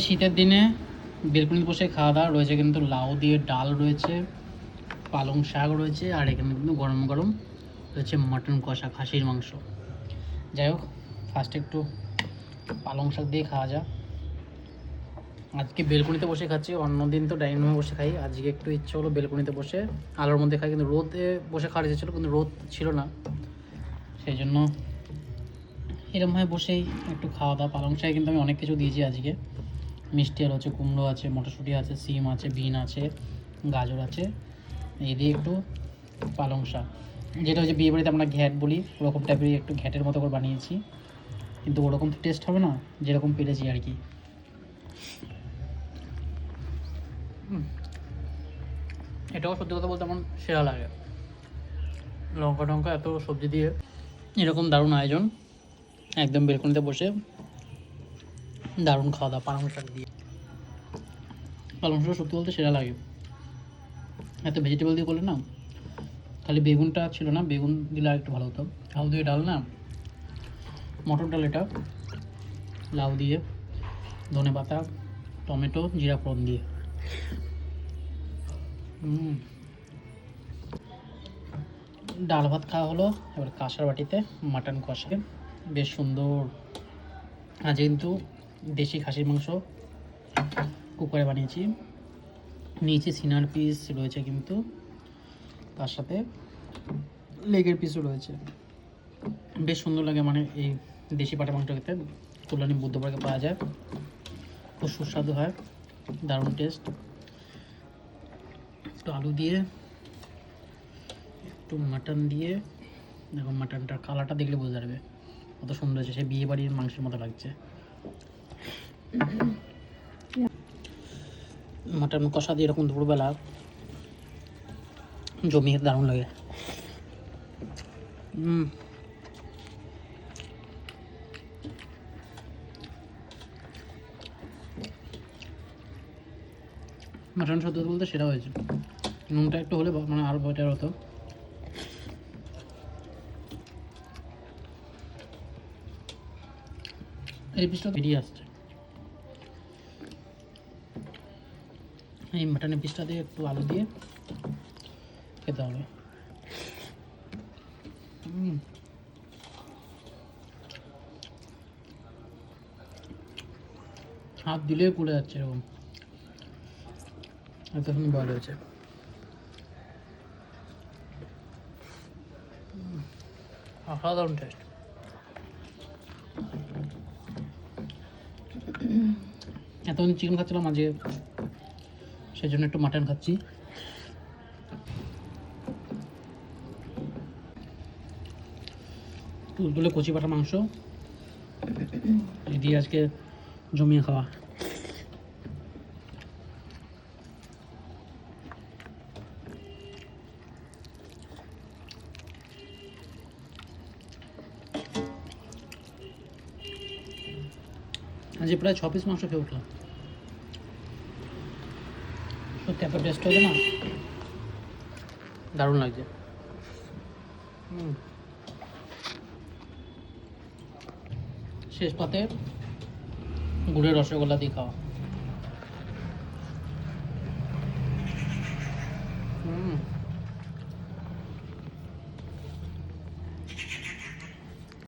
শীতের দিনে বেলকুনিতে বসে খাওয়া দাওয়া রয়েছে কিন্তু লাউ দিয়ে ডাল রয়েছে, পালং শাক রয়েছে, আর এখানে কিন্তু গরম গরম রয়েছে মাটন কষা, খাসির মাংস। যাই হোক, ফার্স্টে একটু পালং শাক দিয়ে খাওয়া যাক। আজকে বেলকুনিতে বসে খাচ্ছি, অন্যদিন তো ডাইনিং রুমে বসে খাই। আজকে একটু ইচ্ছে হলো বেলকুনিতে বসে আলোর মধ্যে খাই, কিন্তু রোদে বসে খাওয়ার ইচ্ছে ছিল, কিন্তু রোদ ছিল না, সেই জন্য এরমভাবে বসেই একটু খাওয়া দাওয়া। পালং শাকে কিন্তু আমি অনেক কিছু দিয়েছি আজকে, মিষ্টি আলু আছে, কুমড়ো আছে, মটরশুঁটি আছে, সিম আছে, বিন আছে, গাজর আছে, এই দিয়ে একটু পালং শাক, যেটা হচ্ছে বিয়ে বাড়িতে আমরা ঘ্যাট বলি, ওরকম টাইপের একটু ঘ্যাটের মতো করে বানিয়েছি, কিন্তু ওরকম তো টেস্ট হবে না, যেরকম পেরেছি আর কি। এটাও সত্যি কথা বলতে আমার সেরা লাগে, লঙ্কা টঙ্কা এত সবজি দিয়ে এরকম দারুণ আয়োজন, একদম বেলকনিতে বসে দারুণ খাওয়া দাওয়া পালং শাক দিয়ে। পালং শাক সত্যি বলতে সেরা লাগে, এত ভেজিটেবল দিয়ে করলে না, খালি বেগুনটা ছিল না, বেগুন দিলে আর একটু ভালো হতো। লাউ দিয়ে ডাল না, মটর ডাল, এটা লাউ দিয়ে, ধনে পাতা, টমেটো, জিরা ফোড়ন দিয়ে। ডাল ভাত খাওয়া হলো, এবার কাঁসার বাটিতে মাটন কষা, বেশ সুন্দর। আজ কিন্তু দেশি খাসির মাংস কুকারে বানিয়েছি, নিচে সিনার পিস রয়েছে, কিন্তু তার সাথে লেগের পিসও রয়েছে, বেশ সুন্দর লাগে। মানে এই দেশি পাটা মাংস খেতে কল্যাণী বুদ্ধবারকে পাওয়া যায়, খুব সুস্বাদু হয়, দারুণ টেস্ট। একটু আলু দিয়ে, একটু মাটন দিয়ে, দেখো মাটনটার কালারটা দেখলে বোঝা যাবে কত সুন্দর হয়েছে, সে বিয়ে বাড়ির মাংসের মতো লাগছে। মাটন কষা দিয়ে এরকম দুপুরবেলা জমিয়ে দারুণ লাগে। মাটন সত্যি বলতে সেটা হয়েছে, নুনটা একটু হলে মানে আরও বেটার হতো। এই পিসটা বেরিয়ে আসছে, এই মাটনের পিসটা দিয়ে একটু আলু দিয়ে খেতে হবে। হাত দিলে পুড়ে যাচ্ছে এরকম, এতক্ষণ বয়েল হয়েছে। অসাধারণ টেস্ট। এতক্ষণ চিকেন খাচ্ছিলাম আজকে, সেই জন্য একটু মাটন খাচ্ছি। তুলতুলে কচি পাটা মাংস দিয়ে আজকে জমিয়ে খাওয়া। আজ প্রায় 6 পিস মাংস খেয়ে উঠলাম, সত্যি এত টেস্ট হয়েছে না, দারুণ লাগছে। শেষ পাতে গুড়ের রসগোল্লা দিয়ে খাওয়া।